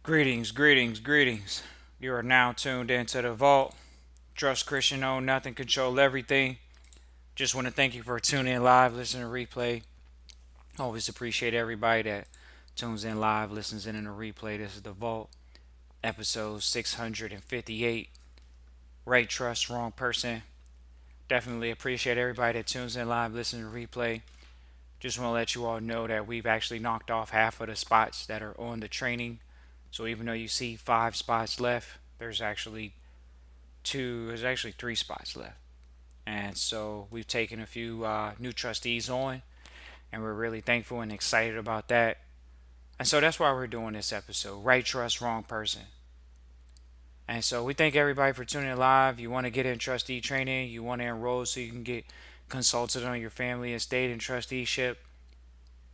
Greetings, greetings, greetings. You are now tuned into the vault. Trust Christian, own nothing, control everything. Just want to thank you for tuning in live, listening to replay. Always appreciate everybody that tunes in live, listens in the replay. This is the vault, episode 658. Right trust, wrong person. Definitely appreciate everybody that tunes in live, listening to replay. Just want to let you all know that we've actually knocked off half of the spots that are on the training. So even though you see 5 spots left, there's actually 3 spots left. And so we've taken a few new trustees on, and we're really thankful and excited about that. And so that's why we're doing this episode, right trust, wrong person. And so we thank everybody for tuning in live. You want to get in trustee training, you want to enroll so you can get consulted on your family estate and trusteeship.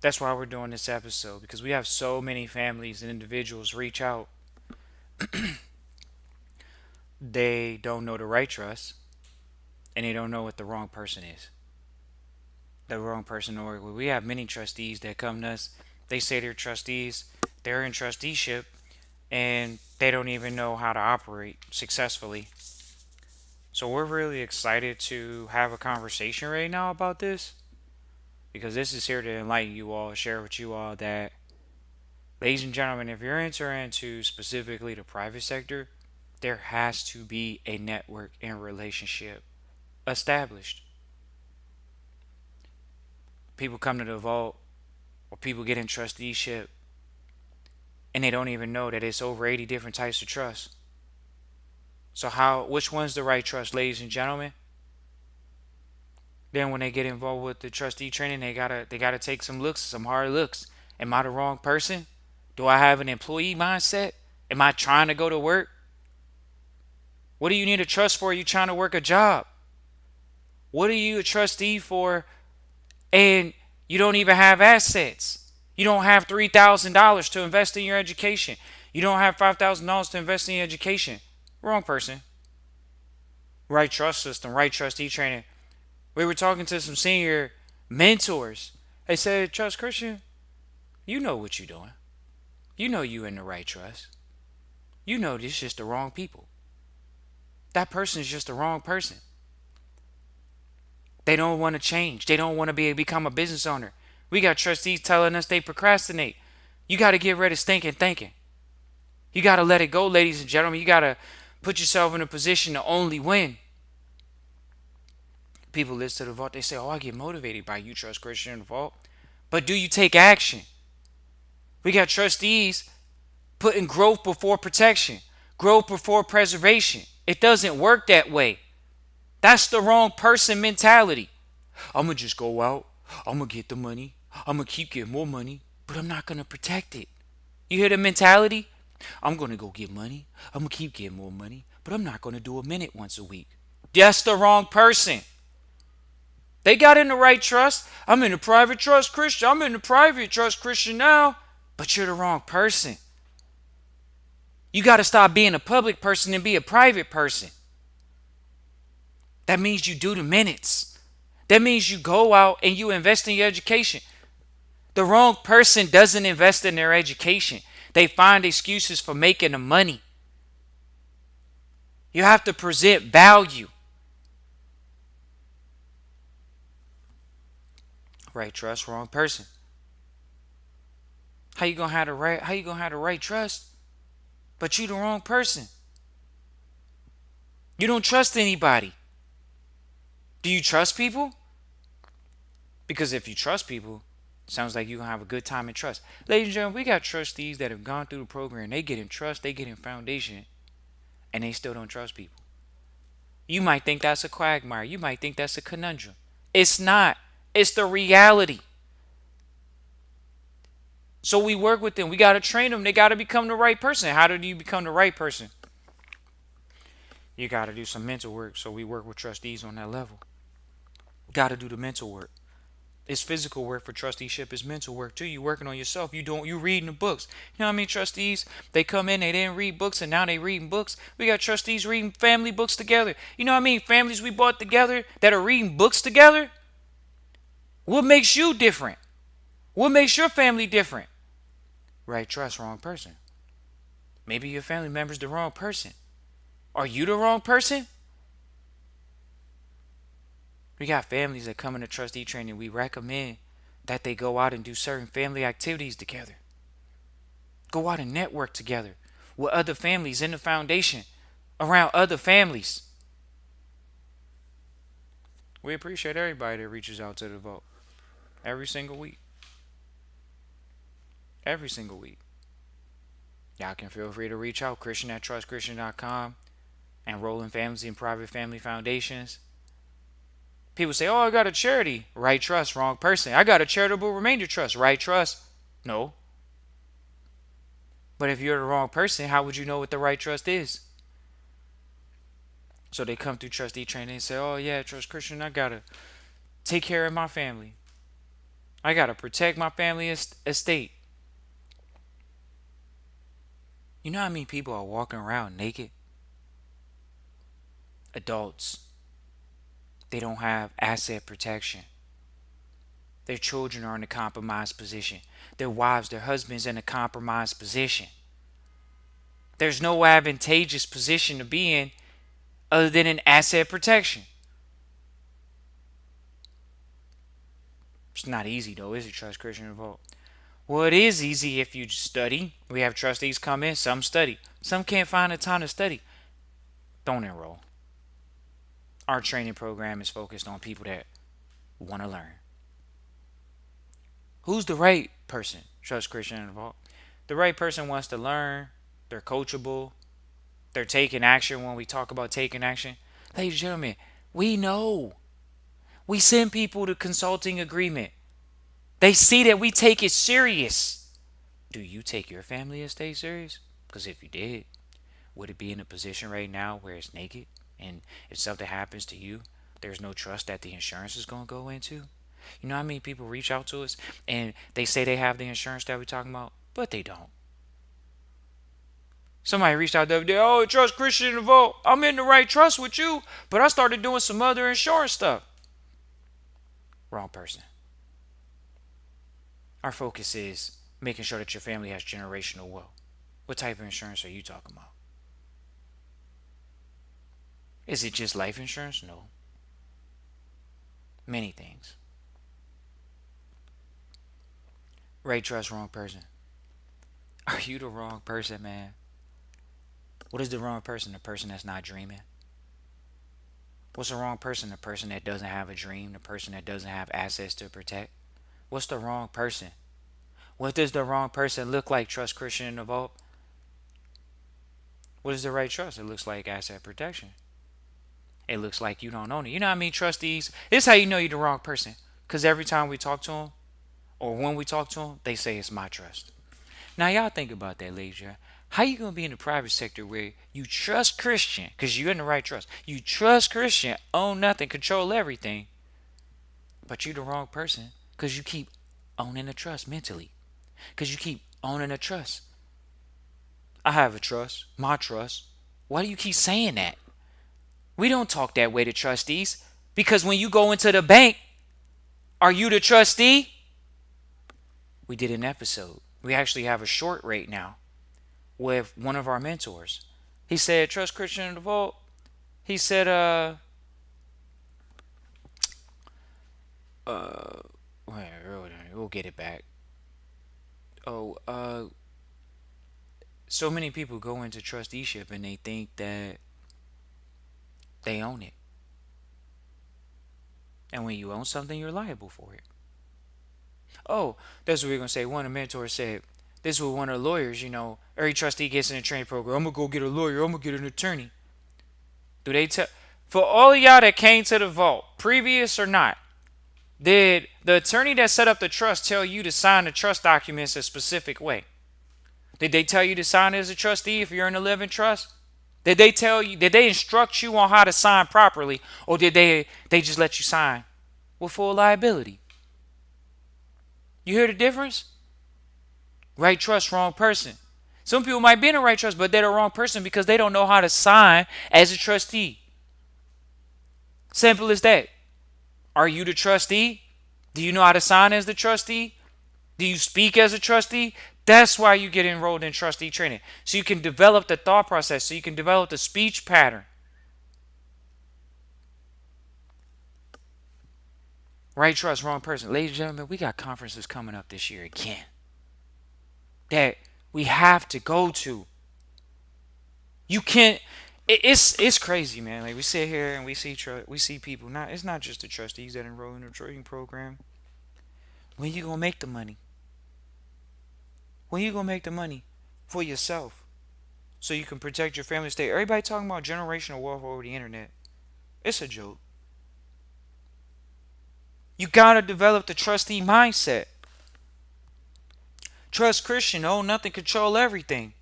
That's why we're doing this episode, because we have so many families and individuals reach out. They don't know the right trust, and they don't know what the wrong person is. The wrong person to work with. We have many trustees that come to us. They say they're trustees, they're in trusteeship, and they don't even know how to operate successfully. So we're really excited to have a conversation right now about this, because this is here to enlighten you all, share with you all that, ladies and gentlemen, if you're entering into specifically the private sector, there has to be a network and relationship established. People come to the vault, or people get in trusteeship, and they don't even know that it's over 80 different types of trust. So which one's the right trust, ladies and gentlemen? Then when they get involved with the trustee training, they gotta take some hard looks. Am I the wrong person? Do I have an employee mindset? Am I trying to go to work? What do you need a trust for? Are you trying to work a job? What are you a trustee for? And you don't even have assets. You don't have $3,000 to invest in your education. You don't have $5,000 to invest in your education. Wrong person. Right trust system, right trustee training. We were talking to some senior mentors. They said, Trust Christian, you know what you're doing. You know you in the right trust. You know this is just the wrong people. That person is just the wrong person. They don't want to change. They don't want to become a business owner. We got trustees telling us they procrastinate. You got to get rid of stinking thinking. You got to let it go, ladies and gentlemen. You got to put yourself in a position to only win. People listen to the vault. They say, I get motivated by you, Trust Christian in the vault. But do you take action? We got trustees putting growth before protection, growth before preservation. It doesn't work that way. That's the wrong person mentality. I'm going to just go out. I'm going to get the money. I'm going to keep getting more money, but I'm not going to protect it. You hear the mentality? I'm going to go get money. I'm going to keep getting more money, but I'm not going to do a minute once a week. That's the wrong person. They got in the right trust. I'm in the private trust Christian. I'm in the private trust Christian now, but you're the wrong person. You got to stop being a public person and be a private person. That means you do the minutes. That means you go out and you invest in your education. The wrong person doesn't invest in their education. They find excuses for making the money. You have to present value. Right trust, wrong person. How you gonna have the right trust, but you the wrong person? You don't trust anybody. Do you trust people? Because if you trust people, sounds like you're going to have a good time in trust. Ladies and gentlemen, we got trustees that have gone through the program. They get in trust, they get in foundation, and they still don't trust people. You might think that's a quagmire. You might think that's a conundrum. It's not. It's the reality. So we work with them. We got to train them. They got to become the right person. How do you become the right person? You got to do some mental work. So we work with trustees on that level. Got to do the mental work. It's physical work for trusteeship. It's mental work too. You working on yourself. You reading the books. You know what I mean? Trustees, they come in, they didn't read books, and now they reading books. We got trustees reading family books together. You know what I mean? Families we brought together that are reading books together. What makes you different? What makes your family different? Right trust, wrong person. Maybe your family member's the wrong person. Are you the wrong person? We got families that come into trustee training. We recommend that they go out and do certain family activities together. Go out and network together with other families in the foundation, around other families. We appreciate everybody that reaches out to the vote every single week. Every single week. Y'all can feel free to reach out, Christian at trustchristian.com, and Rolling Families and Private Family Foundations. People say, oh, I got a charity. Right trust, wrong person. I got a charitable remainder trust. Right trust. No. But if you're the wrong person, how would you know what the right trust is? So they come through trustee training and say, oh, yeah, Trust Christian, I got to take care of my family. I got to protect my family estate. You know how many people are walking around naked? Adults. They don't have asset protection. Their children are in a compromised position. Their wives, their husbands in a compromised position. There's no advantageous position to be in other than an asset protection. It's not easy though, is it, Trust Christian Revolt? Well, it is easy if you study. We have trustees come in, some study. Some can't find the time to study. Don't enroll. Our training program is focused on people that want to learn. Who's the right person? Trust Christian Revolt. The right person wants to learn. They're coachable. They're taking action when we talk about taking action. Ladies and gentlemen, we know. We send people to consulting agreement. They see that we take it serious. Do you take your family estate serious? Because if you did, would it be in a position right now where it's naked? And if something happens to you, there's no trust that the insurance is going to go into? You know how many people reach out to us and they say they have the insurance that we're talking about, but they don't. Somebody reached out the other day, oh, Trust Christian Revolt. I'm in the right trust with you, but I started doing some other insurance stuff. Wrong person. Our focus is making sure that your family has generational wealth. What type of insurance are you talking about? Is it just life insurance? No. Many things. Right trust, wrong person. Are you the wrong person, man? What is the wrong person? The person that's not dreaming? What's the wrong person? The person that doesn't have a dream, the person that doesn't have assets to protect? What's the wrong person? What does the wrong person look like, Trust Christian in the Vault? What is the right trust? It looks like asset protection. It looks like you don't own it. You know what I mean, trustees? This is how you know you're the wrong person. Because every time we talk to them, or when we talk to them, they say it's my trust. Now, y'all think about that, ladies. How you going to be in the private sector where you trust Christian, because you're in the right trust. You trust Christian, own nothing, control everything. But you're the wrong person because you keep owning a trust mentally. Because you keep owning a trust. I have a trust, my trust. Why do you keep saying that? We don't talk that way to trustees. Because when you go into the bank, are you the trustee? We did an episode. We actually have a short rate now with one of our mentors. He said, Trust Christian in the Vault. He said, we'll get it back. Oh, so many people go into trusteeship and they think that they own it. And when you own something, you're liable for it. Oh, that's what we're going to say. One of the mentors said, this was one of the lawyers, every trustee gets in a training program. I'm going to go get a lawyer. I'm going to get an attorney. Do they tell, for all of y'all that came to the vault, previous or not, did the attorney that set up the trust tell you to sign the trust documents a specific way? Did they tell you to sign as a trustee if you're in a living trust? Did they instruct you on how to sign properly, or did they just let you sign with full liability? You hear the difference? Right trust, wrong person. Some people might be in the right trust, but they're the wrong person because they don't know how to sign as a trustee. Simple as that. Are you the trustee? Do you know how to sign as the trustee? Do you speak as a trustee? That's why you get enrolled in trustee training. So you can develop the thought process, so you can develop the speech pattern. Right trust, wrong person. Ladies and gentlemen, we got conferences coming up this year again that we have to go to. You can't. It's crazy, man. Like we sit here and we see people. Not it's not just the trustees that enroll in the training program. When you gonna make the money? When you gonna make the money for yourself so you can protect your family estate? Everybody talking about generational wealth over the internet. It's a joke. You gotta develop the trustee mindset. Trust Christian, own nothing, control everything.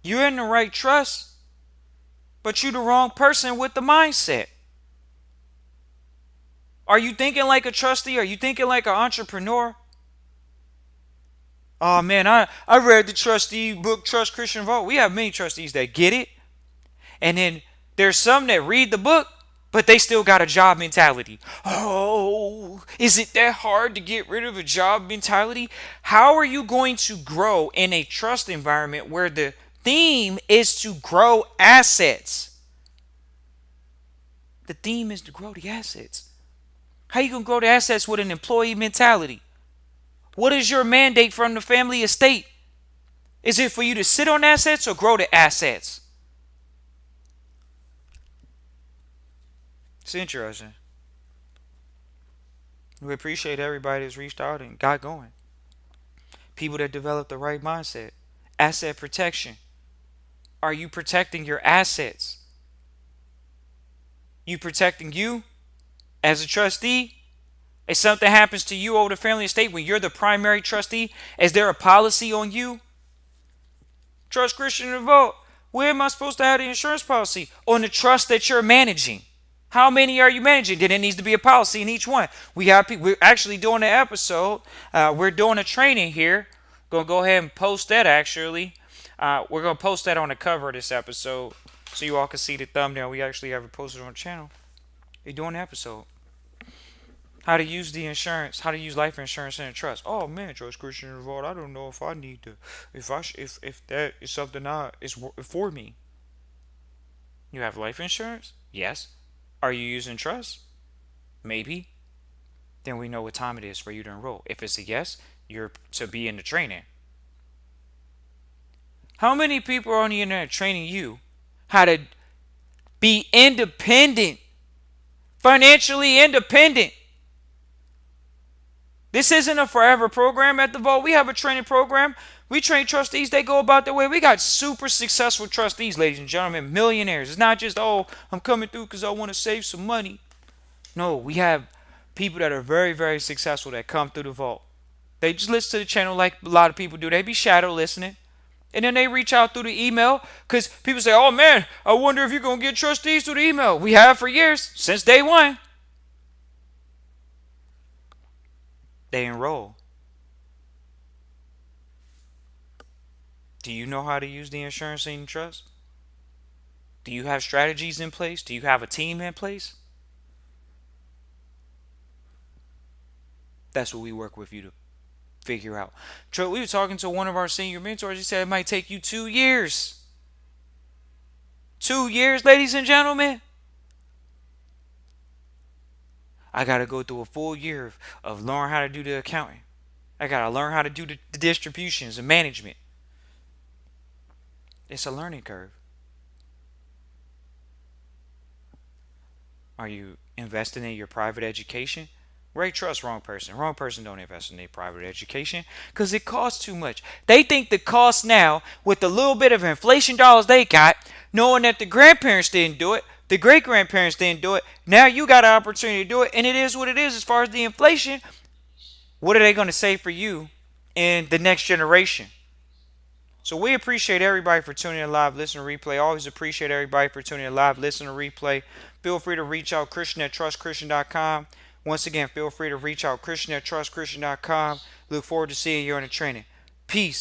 You're in the right trust, but you're the wrong person with the mindset. Are you thinking like a trustee? Are you thinking like an entrepreneur? Oh man, I read the trustee book, Trust Christian Vote. We have many trustees that get it. And then there's some that read the book, but they still got a job mentality. Oh, is it that hard to get rid of a job mentality? How are you going to grow in a trust environment where the theme is to grow assets? The theme is to grow the assets. How you going to grow the assets with an employee mentality? What is your mandate from the family estate? Is it for you to sit on assets or grow the assets? It's interesting. We appreciate everybody that's reached out and got going. People that develop the right mindset. Asset protection. Are you protecting your assets? You protecting you as a trustee? If something happens to you over the family estate when you're the primary trustee, is there a policy on you? Trust Christian and vote. Where am I supposed to have the insurance policy? On the trust that you're managing. How many are you managing? Then there needs to be a policy in each one. We're actually doing an episode. We're doing a training here. Gonna go ahead and post that actually. We're gonna post that on the cover of this episode so you all can see the thumbnail. We actually have it posted on the channel. We're doing an episode. How to use the insurance, how to use life insurance in a trust. Oh man, Trust Christian involved. I don't know if I need to, if that is something is for me. You have life insurance? Yes. Are you using trust? Maybe. Then we know what time it is for you to enroll. If it's a yes, you're to be in the training. How many people are on the internet training you how to be independent, financially independent? This isn't a forever program at the Vault. We have a training program. We train trustees. They go about their way. We got super successful trustees, ladies and gentlemen, millionaires. It's not just, oh, I'm coming through because I want to save some money. No, we have people that are very, very successful that come through the Vault. They just listen to the channel like a lot of people do. They be shadow listening. And then they reach out through the email because people say, oh man, I wonder if you're going to get trustees through the email. We have for years, since day one. They enroll. Do you know how to use the insurance in trust? Do you have strategies in place? Do you have a team in place? That's what we work with you to figure out. We were talking to one of our senior mentors. He said it might take you 2 years. 2 years, ladies and gentlemen. I got to go through a full year of learning how to do the accounting. I got to learn how to do the distributions and management. It's a learning curve. Are you investing in your private education? Right trust, wrong person. Wrong person don't invest in their private education because it costs too much. They think the cost now, with the little bit of inflation dollars they got, knowing that the grandparents didn't do it, the great grandparents didn't do it, now you got an opportunity to do it, and it is what it is as far as the inflation. What are they going to say for you in the next generation? So we appreciate everybody for tuning in live, listen to replay. Always appreciate everybody for tuning in live, listen to replay. Feel free to reach out, Christian at trustchristian.com. Once again, feel free to reach out, Christian at trustchristian.com. Look forward to seeing you on the training. Peace.